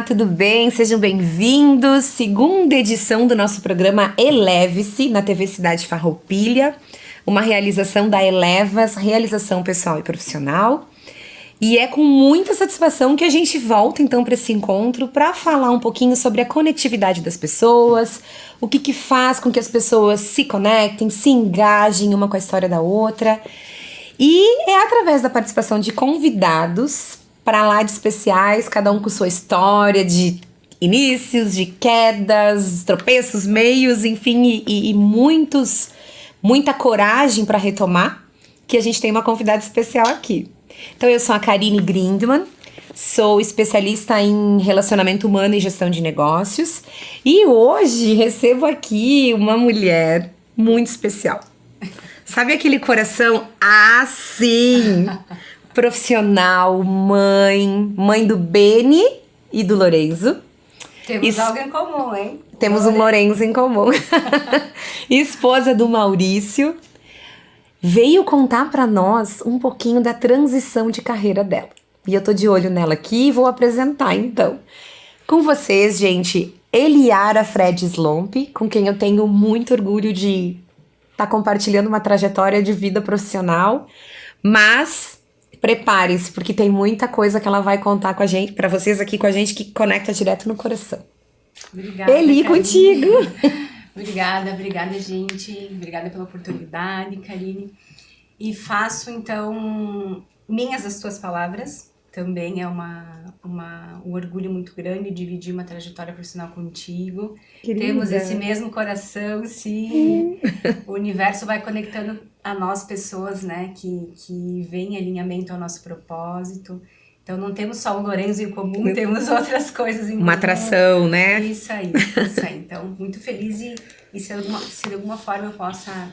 Olá, tudo bem? Sejam bem-vindos. Segunda edição do nosso programa Eleve-se na TV Cidade Farroupilha, uma realização da Elevas, realização pessoal e profissional. E é com muita satisfação que a gente volta então para esse encontro para falar um pouquinho sobre a conectividade das pessoas, o que faz com que as pessoas se conectem, se engajem uma com a história da outra. E é através da participação de convidados para lá de especiais, cada um com sua história de inícios, de quedas, tropeços, meios, enfim, e muita coragem para retomar, que a gente tem uma convidada especial aqui. Então eu sou a Karine Grindman, sou especialista em relacionamento humano e gestão de negócios, e hoje recebo aqui uma mulher muito especial. Sabe aquele coração assim, profissional, mãe do Beni e do Lorenzo. Temos algo em comum, hein? Temos um Lorenzo em comum. Esposa do Maurício. Veio contar pra nós um pouquinho da transição de carreira dela. E eu tô de olho nela aqui e vou apresentar então. Com vocês, gente, Eliara Fred Slomp, com quem eu tenho muito orgulho de estar compartilhando uma trajetória de vida profissional. Mas preparem-se, porque tem muita coisa que ela vai contar com a gente, pra vocês aqui com a gente, que conecta direto no coração. Obrigada, Eli, contigo! Obrigada, gente. Obrigada pela oportunidade, Karine. E faço, então, minhas as tuas palavras. Também é um orgulho muito grande dividir uma trajetória profissional contigo. Querida. Temos esse mesmo coração, sim. O universo vai conectando a nós, pessoas, né, que vem em alinhamento ao nosso propósito. Então, não temos só o Lorenzo em comum, temos outras coisas em comum. Uma atração, né? Isso aí. Então, muito feliz e se de alguma forma eu possa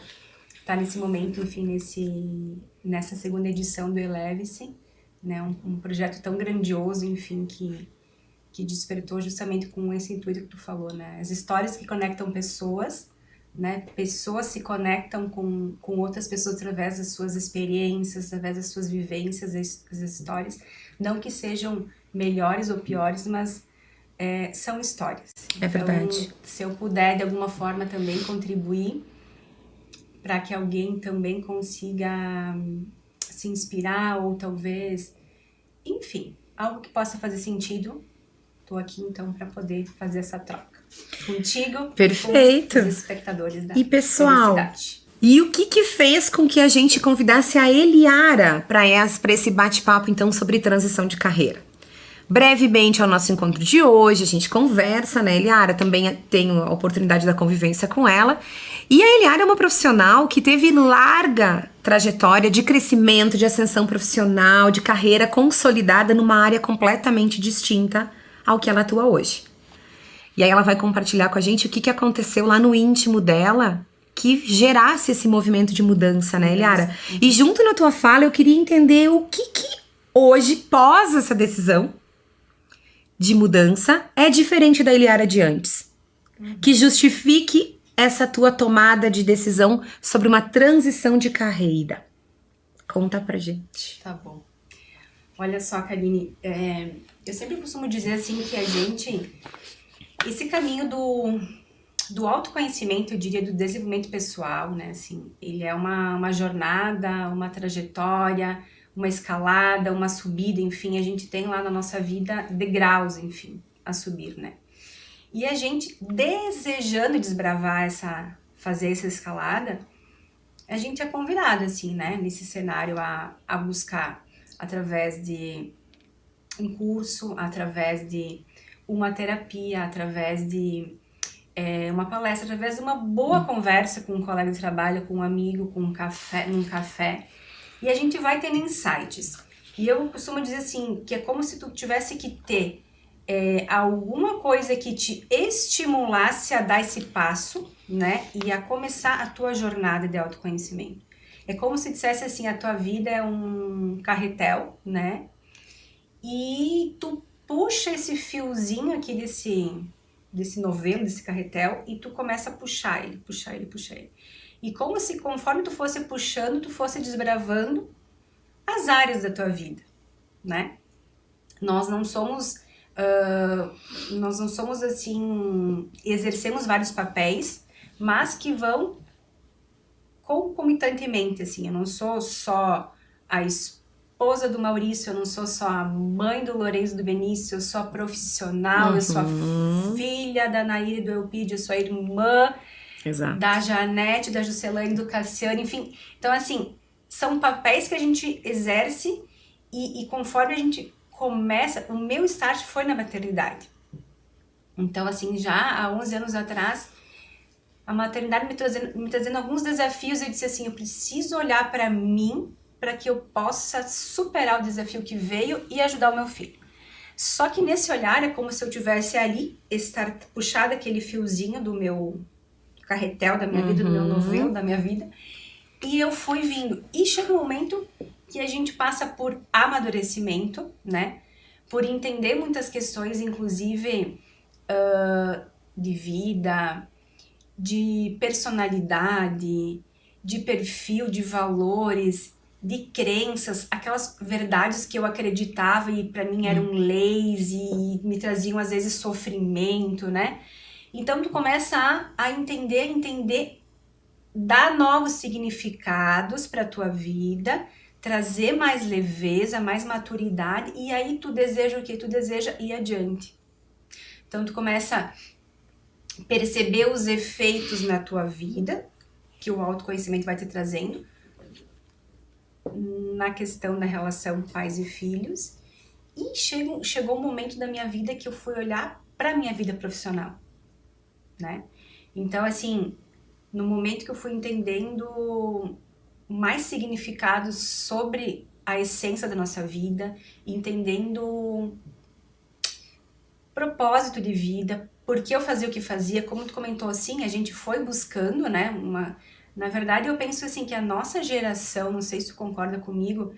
estar nesse momento, enfim, nessa segunda edição do Eleve-se, né? Um projeto tão grandioso, enfim, que despertou justamente com esse intuito que tu falou, né? As histórias que conectam pessoas, né? Pessoas se conectam com outras pessoas através das suas experiências, através das suas vivências, as histórias. Não que sejam melhores ou piores, mas são histórias. É verdade. Então, se eu puder, de alguma forma, também contribuir para que alguém também consiga se inspirar ou talvez, enfim, algo que possa fazer sentido, estou aqui então para poder fazer essa troca contigo. Perfeito. E com os espectadores da E pessoal, Felicidade. E o que fez com que a gente convidasse a Eliara para esse bate-papo então sobre transição de carreira? Brevemente ao nosso encontro de hoje, a gente conversa, né, Eliara? Também tenho a oportunidade da convivência com ela. E a Eliara é uma profissional que teve larga trajetória de crescimento, de ascensão profissional, de carreira consolidada numa área completamente distinta ao que ela atua hoje. E aí ela vai compartilhar com a gente o que aconteceu lá no íntimo dela que gerasse esse movimento de mudança, né, Eliara? E junto na tua fala eu queria entender o que hoje, pós essa decisão de mudança, é diferente da Eliara de antes. Que justifique essa tua tomada de decisão sobre uma transição de carreira. Conta pra gente. Tá bom. Olha só, Karine, eu sempre costumo dizer assim que a gente... Esse caminho do autoconhecimento, eu diria, do desenvolvimento pessoal, né, assim, ele é uma jornada, uma trajetória, uma escalada, uma subida, enfim, a gente tem lá na nossa vida degraus, enfim, a subir, né. E a gente, desejando desbravar fazer essa escalada, a gente é convidado, assim, né, nesse cenário a buscar, através de um curso, através de uma terapia, através de uma palestra, através de uma boa conversa com um colega de trabalho, com um amigo, num café, e a gente vai tendo insights. E eu costumo dizer assim, que é como se tu tivesse que ter alguma coisa que te estimulasse a dar esse passo, né, e a começar a tua jornada de autoconhecimento. É como se dissesse assim, a tua vida é um carretel, né, e tu puxa esse fiozinho aqui desse novelo, desse carretel, e tu começa a puxar ele. E como se, conforme tu fosse puxando, tu fosse desbravando as áreas da tua vida, né? Nós não somos Nós não somos assim, exercemos vários papéis, mas que vão concomitantemente, assim. Eu não sou só a esposa do Maurício, eu não sou só a mãe do Lourenço do Benício, eu sou a profissional, eu sou a filha da Nair e do Elpidio, eu sou a irmã Exato. da Janete, da Juscelane, do Cassiano, enfim. Então, assim, são papéis que a gente exerce e conforme a gente começa, o meu start foi na maternidade. Então, assim, já há 11 anos atrás, a maternidade me trazendo alguns desafios, eu disse assim, eu preciso olhar para mim para que eu possa superar o desafio que veio e ajudar o meu filho. Só que nesse olhar é como se eu tivesse ali, estar puxado aquele fiozinho do meu carretel da minha vida, do meu novelo da minha vida, e eu fui vindo. E chega um momento que a gente passa por amadurecimento, né? Por entender muitas questões, inclusive de vida, de personalidade, de perfil, de valores, de crenças, aquelas verdades que eu acreditava e para mim eram leis e me traziam às vezes sofrimento, né? Então tu começa a entender, dar novos significados para tua vida, trazer mais leveza, mais maturidade, e aí tu deseja o que? Tu deseja ir adiante. Então tu começa a perceber os efeitos na tua vida, que o autoconhecimento vai te trazendo, na questão da relação pais e filhos, e chegou um momento da minha vida que eu fui olhar para minha vida profissional, né? Então, assim, no momento que eu fui entendendo mais significados sobre a essência da nossa vida, entendendo propósito de vida, por que eu fazia o que fazia, como tu comentou assim, a gente foi buscando, né, na verdade eu penso assim que a nossa geração, não sei se tu concorda comigo,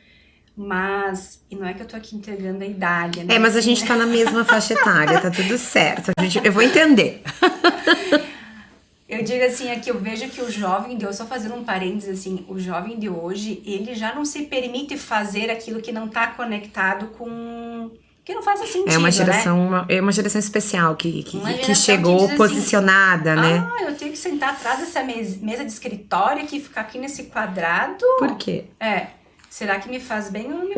mas, e não é que eu tô aqui entregando a idade, né? Mas a gente tá na mesma faixa etária, tá tudo certo. Eu vou entender. Eu digo assim, é que eu vejo que o jovem de hoje, só fazendo um parênteses assim, o jovem de hoje, ele já não se permite fazer aquilo que não tá conectado com... que não faça sentido, É uma né? geração especial que Uma chegou diz posicionada, assim, né? eu tenho que sentar atrás dessa mesa de escritório aqui, ficar aqui nesse quadrado. Por quê? Será que me faz bem ou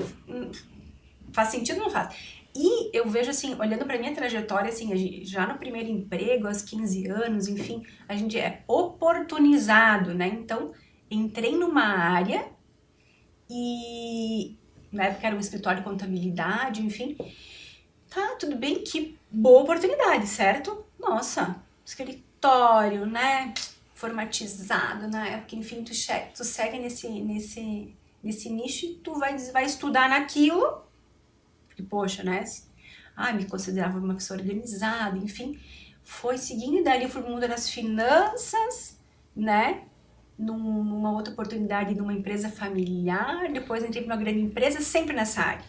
faz sentido ou não faz? E eu vejo assim, olhando pra minha trajetória, assim, já no primeiro emprego, aos 15 anos, enfim, a gente é oportunizado, né? Então, entrei numa área e na época era um escritório de contabilidade, enfim. Tá, tudo bem, que boa oportunidade, certo? Nossa, escritório, né? Formatizado na época, enfim, tu segue nesse nicho e tu vai estudar naquilo. Porque, poxa, né? Me considerava uma pessoa organizada, enfim. Foi seguindo e dali eu fui pro mundo das finanças, né? Numa outra oportunidade numa empresa familiar, depois entrei para uma grande empresa, sempre nessa área.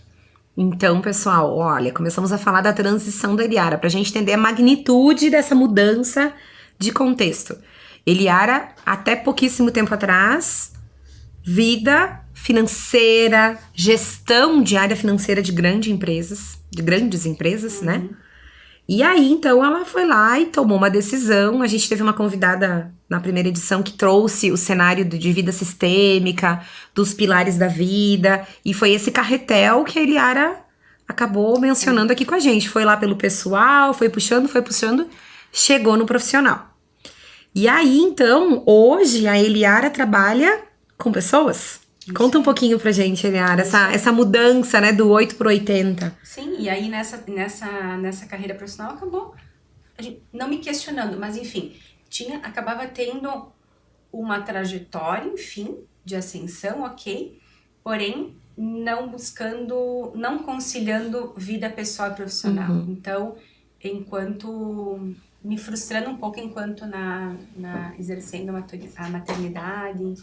Então, pessoal, olha, começamos a falar da transição da Eliara, pra gente entender a magnitude dessa mudança de contexto. Eliara, até pouquíssimo tempo atrás, vida financeira, gestão de área financeira de grandes empresas, né? E aí, então, ela foi lá e tomou uma decisão. A gente teve uma convidada na primeira edição que trouxe o cenário de vida sistêmica, dos pilares da vida. E foi esse carretel que a Eliara acabou mencionando aqui com a gente. Foi lá pelo pessoal, foi puxando, chegou no profissional. E aí, então, hoje a Eliara trabalha com pessoas. Isso. Conta um pouquinho pra gente, Eliara, essa mudança, né, do 8 pro 80. Sim, e aí nessa carreira profissional acabou, a gente, não me questionando, mas enfim, acabava tendo uma trajetória, enfim, de ascensão, ok, porém não conciliando vida pessoal e profissional. Então, me frustrando um pouco enquanto exercendo a maternidade,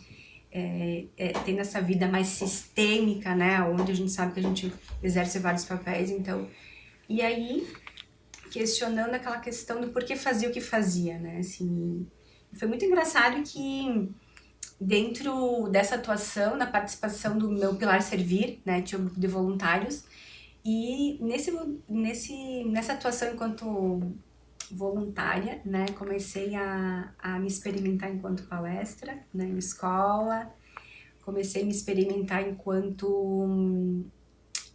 tendo essa vida mais sistêmica, né, onde a gente sabe que a gente exerce vários papéis, então, e aí questionando aquela questão do porquê fazia o que fazia, né, assim, foi muito engraçado que dentro dessa atuação, na participação do meu Pilar Servir, né, tinha um grupo de voluntários, E nessa atuação enquanto voluntária, né, comecei a me experimentar enquanto palestra, né, em escola, comecei a me experimentar enquanto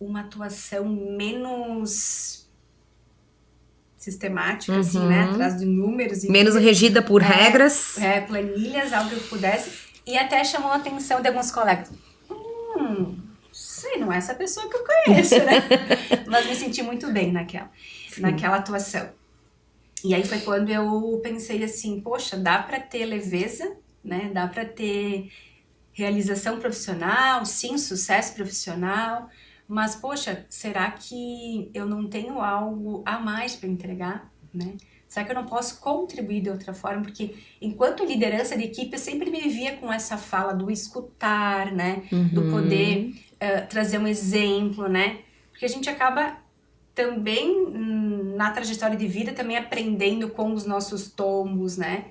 uma atuação menos sistemática, assim, né, atrás de números e Menos regida por regras. planilhas, algo que eu pudesse, e até chamou a atenção de alguns colegas. Sei, não é essa pessoa que eu conheço, né? Mas me senti muito bem naquela atuação. E aí foi quando eu pensei assim, poxa, dá pra ter leveza, né? Dá pra ter realização profissional, sim, sucesso profissional, mas poxa, será que eu não tenho algo a mais para entregar, né? Será que eu não posso contribuir de outra forma? Porque enquanto liderança de equipe, eu sempre me via com essa fala do escutar, né? Do poder trazer um exemplo, né? Porque a gente acaba também na trajetória de vida também aprendendo com os nossos tombos, né?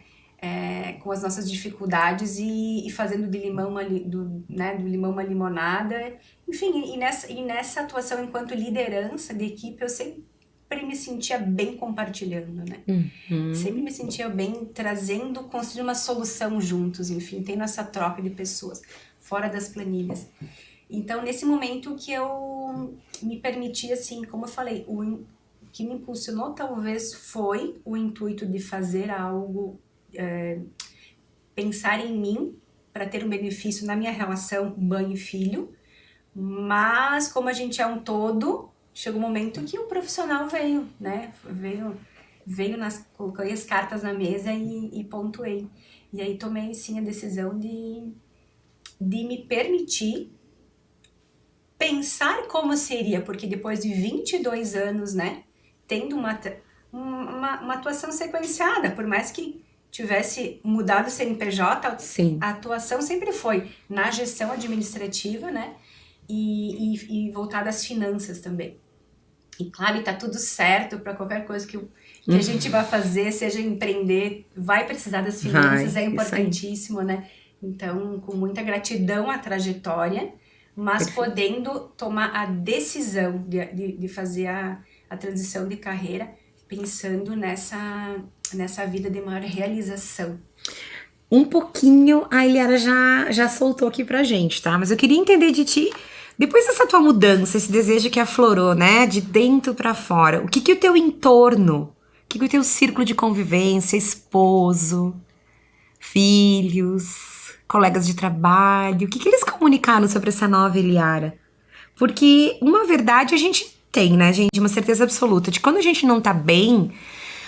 Com as nossas dificuldades e fazendo de limão do limão uma limonada. Enfim, e nessa atuação enquanto liderança de equipe, eu sempre me sentia bem compartilhando, né? Sempre me sentia bem trazendo, construindo uma solução juntos, enfim, tendo essa troca de pessoas, fora das planilhas. Então, nesse momento que eu me permiti, assim, como eu falei, o que me impulsionou talvez foi o intuito de fazer algo, pensar em mim para ter um benefício na minha relação mãe e filho, mas como a gente é um todo, chegou um momento que o profissional veio, né? Coloquei as cartas na mesa e pontuei. E aí tomei, sim, a decisão de me permitir pensar como seria, porque depois de 22 anos, né, tendo uma atuação sequenciada, por mais que tivesse mudado o CNPJ, Sim. a atuação sempre foi na gestão administrativa, né, e voltada às finanças também. E claro, tá tudo certo para qualquer coisa que a gente vai fazer, seja empreender, vai precisar das finanças, é importantíssimo, né? Então, com muita gratidão à trajetória, mas podendo tomar a decisão de fazer a transição de carreira, pensando nessa vida de maior realização. Um pouquinho a Eliara já soltou aqui pra gente, tá? Mas eu queria entender de ti, depois dessa tua mudança, esse desejo que aflorou, né? De dentro pra fora, o que o teu entorno, o que o teu círculo de convivência, esposo, filhos, colegas de trabalho, o que eles comunicaram sobre essa nova Eliara? Porque uma verdade a gente tem, né, gente? Uma certeza absoluta de quando a gente não tá bem,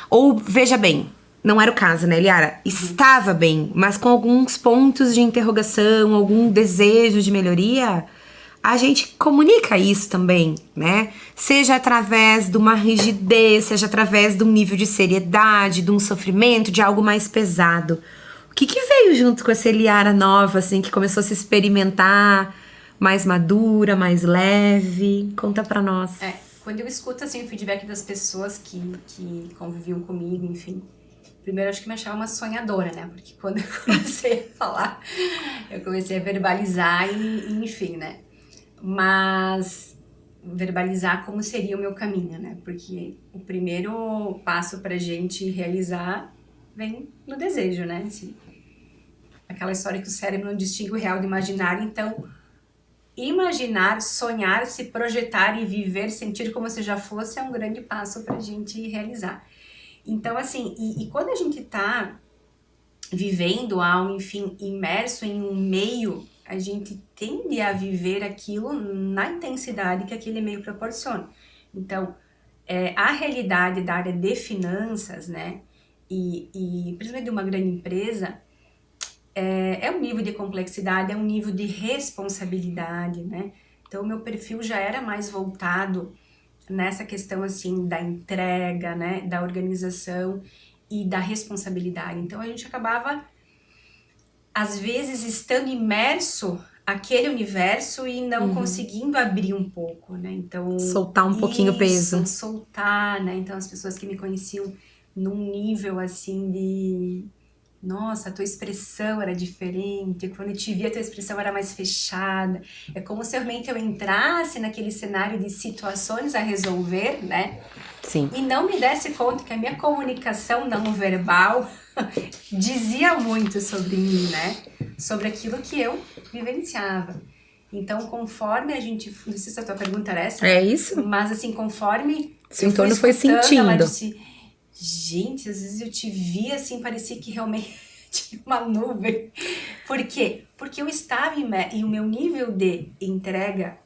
ou veja bem, não era o caso, né, Eliara? Estava bem, mas com alguns pontos de interrogação, algum desejo de melhoria, a gente comunica isso também, né? Seja através de uma rigidez, seja através de um nível de seriedade, de um sofrimento, de algo mais pesado. O que veio junto com essa Eliara nova, assim, que começou a se experimentar, mais madura, mais leve? Conta pra nós. Quando eu escuto, assim, o feedback das pessoas que conviviam comigo, enfim, primeiro, acho que me achava uma sonhadora, né? Porque quando eu comecei a falar, eu comecei a verbalizar e enfim, né? Mas verbalizar como seria o meu caminho, né? Porque o primeiro passo pra gente realizar vem no desejo, né? Assim, aquela história que o cérebro não distingue o real do imaginário, então imaginar, sonhar, se projetar e viver, sentir como se já fosse é um grande passo pra gente realizar. Então, assim, e quando a gente tá vivendo algo, enfim, imerso em um meio, a gente tende a viver aquilo na intensidade que aquele meio proporciona. Então, a realidade da área de finanças, né, e principalmente de uma grande empresa, é um nível de complexidade, é um nível de responsabilidade, né? Então, o meu perfil já era mais voltado nessa questão, assim, da entrega, né, da organização e da responsabilidade. Então, a gente acabava, às vezes, estando imerso aquele universo e não conseguindo abrir um pouco, né? Então, soltar um pouquinho o peso. Soltar, né? Então, as pessoas que me conheciam num nível, assim, Nossa, a tua expressão era diferente, quando eu te vi a tua expressão era mais fechada. É como se realmente eu entrasse naquele cenário de situações a resolver, né? Sim. E não me desse conta que a minha comunicação não verbal dizia muito sobre mim, né? Sobre aquilo que eu vivenciava. Então, conforme a gente... Não sei se a tua pergunta era essa. É isso? Mas, assim, conforme Seu eu fui entorno foi escutando, ela sentindo. disse... Gente, às vezes eu te vi assim, parecia que realmente tinha uma nuvem. Por quê? Porque eu estava e o meu nível de entrega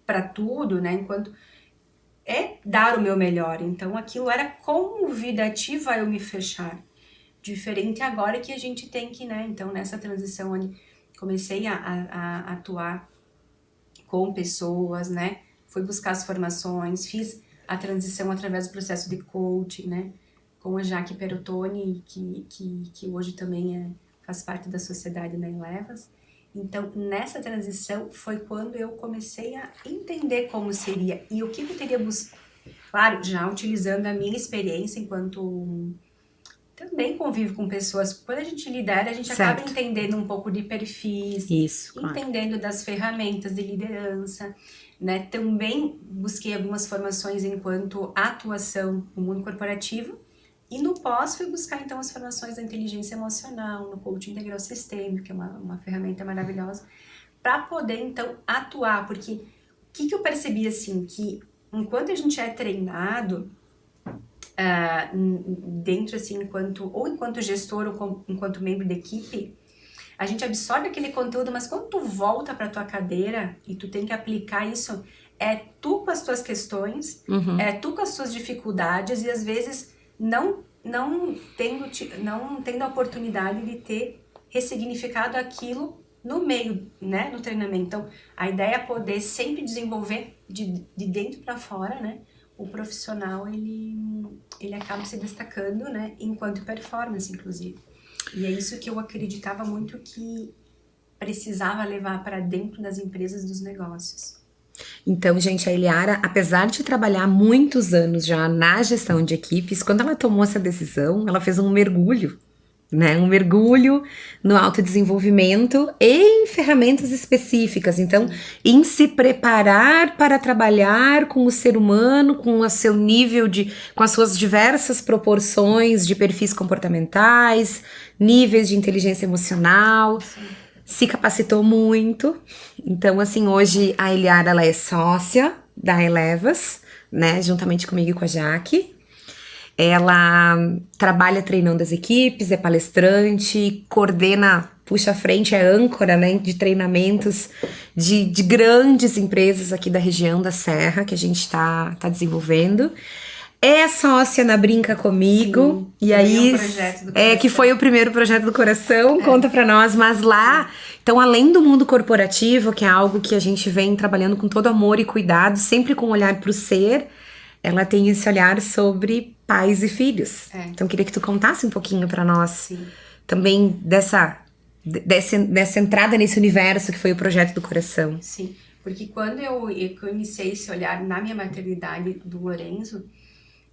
para tudo, né? Enquanto é dar o meu melhor. Então, aquilo era convidativo a eu me fechar. Diferente agora que a gente tem que, né? Então, nessa transição, comecei a atuar com pessoas, né? Fui buscar as formações, fiz a transição através do processo de coaching, né? Com a Jaque Perotoni, que hoje também faz parte da sociedade da Elevas. Então, nessa transição foi quando eu comecei a entender como seria e o que eu teria buscado. Claro, já utilizando a minha experiência enquanto também convivo com pessoas. Quando a gente lidera, a gente acaba Certo. entendendo um pouco de perfis, Isso, claro. entendendo das ferramentas de liderança, né? Também busquei algumas formações enquanto atuação no mundo corporativo e no pós fui buscar então as formações da inteligência emocional, no coaching integral sistêmico, que é uma ferramenta maravilhosa, para poder então atuar, porque o que eu percebi assim, que enquanto a gente é treinado dentro assim, enquanto gestor ou enquanto membro da equipe, a gente absorve aquele conteúdo, mas quando tu volta para tua cadeira e tu tem que aplicar isso, é tu com as tuas questões, é tu com as suas dificuldades e às vezes não tendo a oportunidade de ter ressignificado aquilo no meio, né, no treinamento. Então, a ideia é poder sempre desenvolver de dentro para fora, né? O profissional, ele acaba se destacando, né, enquanto performance, inclusive. E é isso que eu acreditava muito que precisava levar para dentro das empresas, dos negócios. Então, gente, a Eliara, apesar de trabalhar muitos anos já na gestão de equipes, quando ela tomou essa decisão, ela fez um mergulho, né? Um mergulho no autodesenvolvimento e em ferramentas específicas. Então, em se preparar para trabalhar com o ser humano, com o seu nível com as suas diversas proporções de perfis comportamentais, níveis de inteligência emocional. Sim. Se capacitou muito. Então, assim, hoje a Eliara, ela é sócia da Elevas, né, juntamente comigo e com a Jaque. Ela trabalha treinando as equipes, é palestrante, coordena, puxa a frente, é âncora, né, de treinamentos de grandes empresas aqui da região da Serra, que a gente tá desenvolvendo. É sócia na Brinca Comigo. Sim, e aí, um projeto do coração. que foi o primeiro projeto do coração, conta pra nós, mas lá, então além do mundo corporativo, que é algo que a gente vem trabalhando com todo amor e cuidado, sempre com um olhar pro ser, ela tem esse olhar sobre pais e filhos. Então queria que tu contasse um pouquinho pra nós também dessa entrada nesse universo que foi o projeto do coração. Sim, porque quando eu iniciei esse olhar na minha maternidade do Lorenzo,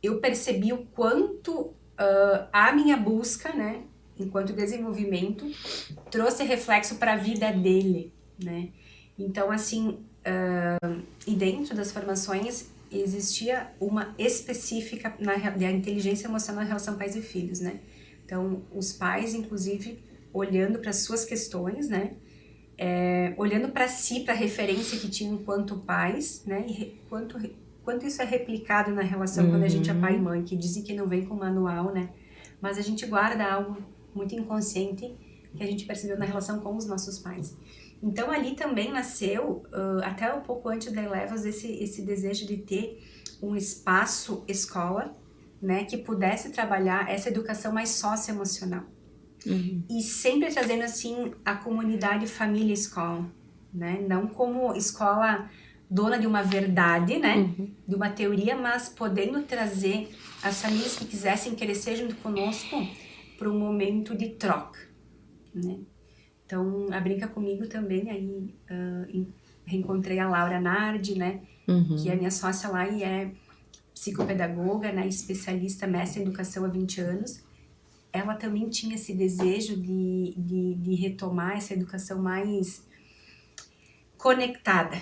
eu percebi o quanto a minha busca, né, enquanto desenvolvimento, trouxe reflexo para a vida dele, né? Então, assim, e dentro das formações existia uma específica da inteligência emocional em relação a pais e filhos, né? Então, os pais, inclusive, olhando para as suas questões, né? Olhando para si, para a referência que tinham enquanto pais, né? E quanto isso é replicado na relação quando a gente é pai e mãe, que dizem que não vem com manual, né? Mas a gente guarda algo muito inconsciente que a gente percebeu na relação com os nossos pais. Então ali também nasceu, até um pouco antes da Elevas, esse desejo de ter um espaço escola, né? Que pudesse trabalhar essa educação mais socioemocional. E sempre trazendo assim a comunidade família escola, né? Não como escola dona de uma verdade, né? De uma teoria, mas podendo trazer as famílias que quisessem crescer junto conosco para um momento de troca, né? Então, a Brinca Comigo também, aí reencontrei a Laura Nardi, né? Que é minha sócia lá e é psicopedagoga, né? Especialista, mestre em educação há 20 anos. ela também tinha esse desejo de retomar essa educação mais conectada,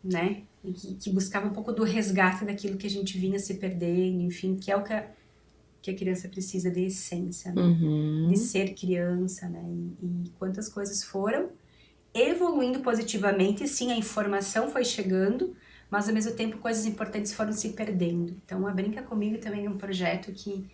né? E que buscava um pouco do resgate daquilo que a gente vinha se perdendo, enfim, que é o que a criança precisa de essência, né? De ser criança, né? E quantas coisas foram evoluindo positivamente, sim, a informação foi chegando, mas ao mesmo tempo coisas importantes foram se perdendo. Então, a Brinca Comigo também é um projeto que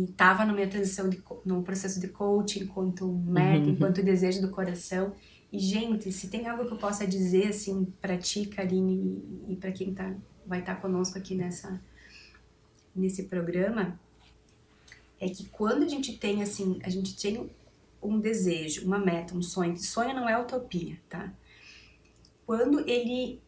estava na minha transição, no processo de coaching, enquanto meta, enquanto desejo do coração. E, gente, se tem algo que eu possa dizer, assim, pra ti, Karine, e pra quem vai estar conosco aqui nesse programa, é que quando a gente tem, assim, a gente tem um desejo, uma meta, um sonho, que sonho não é utopia, tá? Quando ele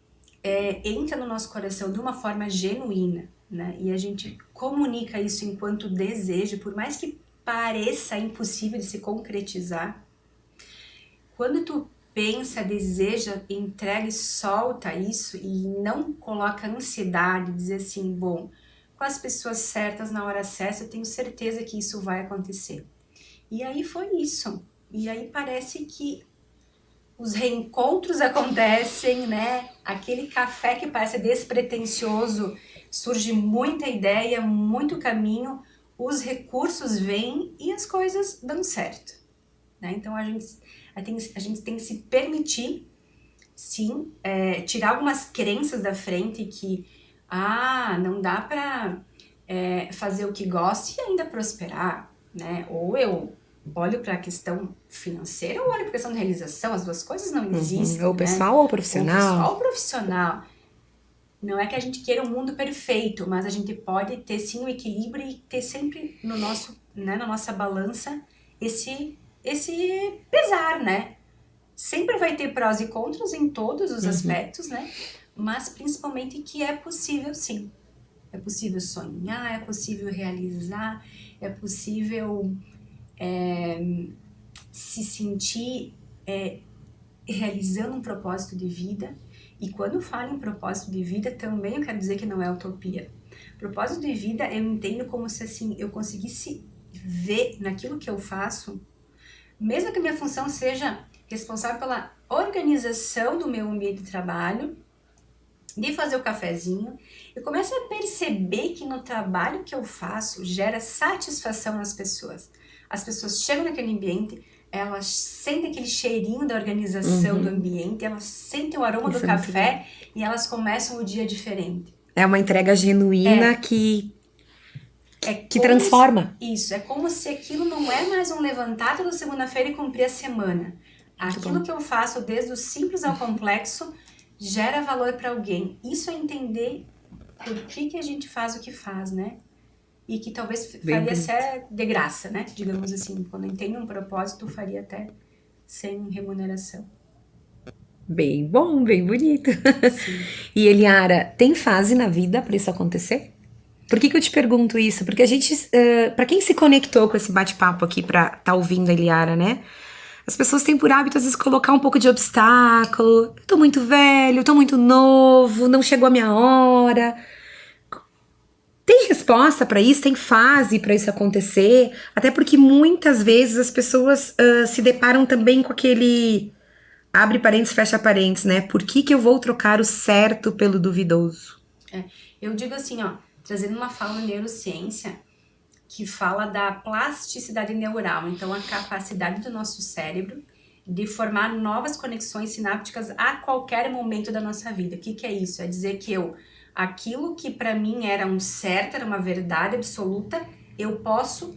entra no nosso coração de uma forma genuína, né? E a gente comunica isso enquanto desejo, por mais que pareça impossível de se concretizar, quando tu pensa, deseja, entrega e solta isso e não coloca ansiedade, dizer assim, bom, com as pessoas certas na hora certa, eu tenho certeza que isso vai acontecer. E aí foi isso. E aí parece que os reencontros acontecem, né? Aquele café que parece despretensioso, surge muita ideia, muito caminho, os recursos vêm e as coisas dão certo, né? Então a gente tem que se permitir, sim, tirar algumas crenças da frente que, não dá para fazer o que gosta e ainda prosperar, né? Ou eu olho para a questão financeira ou olho para a questão de realização, as duas coisas não existem, Ou né? pessoal ou Ou profissional. pessoal ou profissional. Não é que a gente queira um mundo perfeito, mas a gente pode ter sim o equilíbrio e ter sempre no nosso, né, na nossa balança esse pesar, né? Sempre vai ter prós e contras em todos os aspectos, né? Mas principalmente que é possível sim. É possível sonhar, é possível realizar, é possível se sentir realizando um propósito de vida. E quando eu falo em propósito de vida, também eu quero dizer que não é utopia. Propósito de vida eu entendo como se assim, eu conseguisse ver naquilo que eu faço, mesmo que a minha função seja responsável pela organização do meu ambiente de trabalho, de fazer o cafezinho, eu começo a perceber que no trabalho que eu faço gera satisfação nas pessoas. As pessoas chegam naquele ambiente, elas sentem aquele cheirinho da organização do ambiente, elas sentem o aroma Isso do é muito café e elas começam o dia diferente. É uma entrega genuína que transforma. É como se aquilo não é mais um levantar toda segunda-feira e cumprir a semana. Aquilo que eu faço, desde o simples ao complexo, gera valor para alguém. Isso é entender por que a gente faz o que faz, né? E que talvez faria até de graça, né? Digamos assim, quando eu tenho um propósito, faria até sem remuneração. Bem bom, bem bonito. E Eliara, tem fase na vida para isso acontecer? Por que eu te pergunto isso? Porque a gente, para quem se conectou com esse bate-papo aqui pra tá ouvindo a Eliara, né? As pessoas têm por hábito às vezes colocar um pouco de obstáculo. Eu tô muito velho, eu tô muito novo, não chegou a minha hora. Tem resposta pra isso? Tem fase pra isso acontecer? Até porque muitas vezes as pessoas se deparam também com aquele abre parênteses, fecha parênteses, né? Por que eu vou trocar o certo pelo duvidoso? Eu digo assim, ó, trazendo uma fala da neurociência que fala da plasticidade neural, então a capacidade do nosso cérebro de formar novas conexões sinápticas a qualquer momento da nossa vida. O que é isso? É dizer que aquilo que para mim era um certo, era uma verdade absoluta, eu posso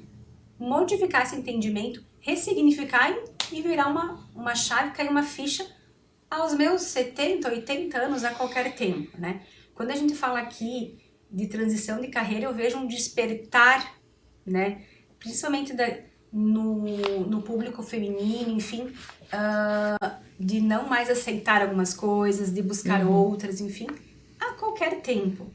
modificar esse entendimento, ressignificar e virar uma chave, cair uma ficha aos meus 70, 80 anos, a qualquer tempo, né? Quando a gente fala aqui de transição de carreira, eu vejo um despertar, né? Principalmente no público feminino, enfim, de não mais aceitar algumas coisas, de buscar outras, enfim, a qualquer tempo.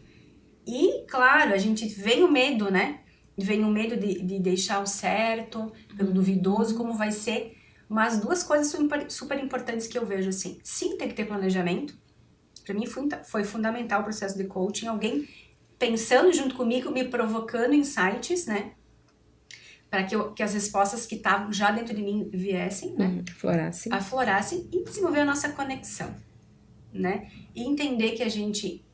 E, claro, a gente vem o medo, né? Vem o medo de deixar o certo, pelo duvidoso, como vai ser. Mas duas coisas super importantes que eu vejo, assim. Sim, tem que ter planejamento. Para mim foi fundamental o processo de coaching. Alguém pensando junto comigo, me provocando insights, né? para que as respostas que estavam já dentro de mim viessem, né? Aflorassem e desenvolver a nossa conexão, né? E entender que a gente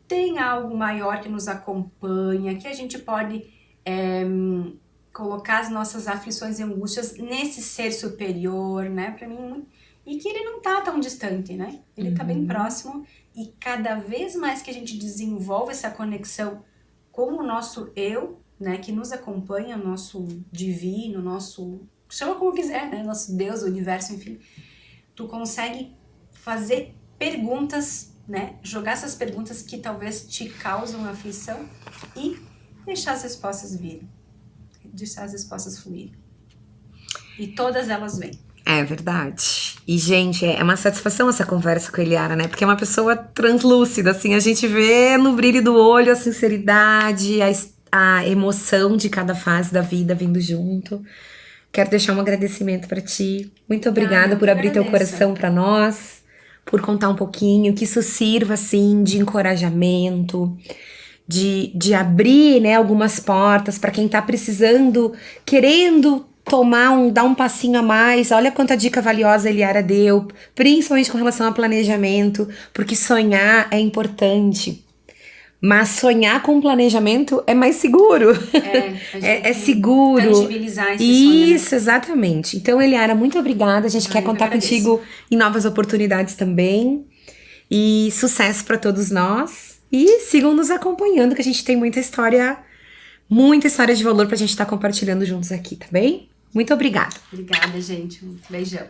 tem algo maior que nos acompanha, que a gente pode colocar as nossas aflições e angústias nesse ser superior, né? Para mim, e que ele não tá tão distante, né? Ele tá bem próximo, e cada vez mais que a gente desenvolve essa conexão com o nosso eu, né, que nos acompanha, o nosso divino, nosso... chama como quiser, né? Nosso Deus, o universo, enfim. Tu consegue fazer perguntas, né? Jogar essas perguntas que talvez te causam aflição e deixar as respostas virem. Deixar as respostas fluírem. E todas elas vêm. É verdade. E, gente, é uma satisfação essa conversa com a Eliara, né? Porque é uma pessoa translúcida, assim. A gente vê no brilho do olho a sinceridade, a emoção de cada fase da vida vindo junto. Quero deixar um agradecimento pra ti. Muito obrigada por abrir teu coração pra nós, por contar um pouquinho, que isso sirva, assim, de encorajamento, de abrir, né, algumas portas para quem tá precisando, querendo dar um passinho a mais. Olha quanta dica valiosa a Eliara deu, principalmente com relação ao planejamento, porque sonhar é importante. Mas sonhar com planejamento é mais seguro. É seguro. Tangibilizar esse sonho, né? Isso, exatamente. Então, Eliara, muito obrigada. A gente quer contar contigo em novas oportunidades também. E sucesso para todos nós. E sigam nos acompanhando, que a gente tem muita história de valor pra gente estar compartilhando juntos aqui, tá bem? Muito obrigada. Obrigada, gente. Um beijão.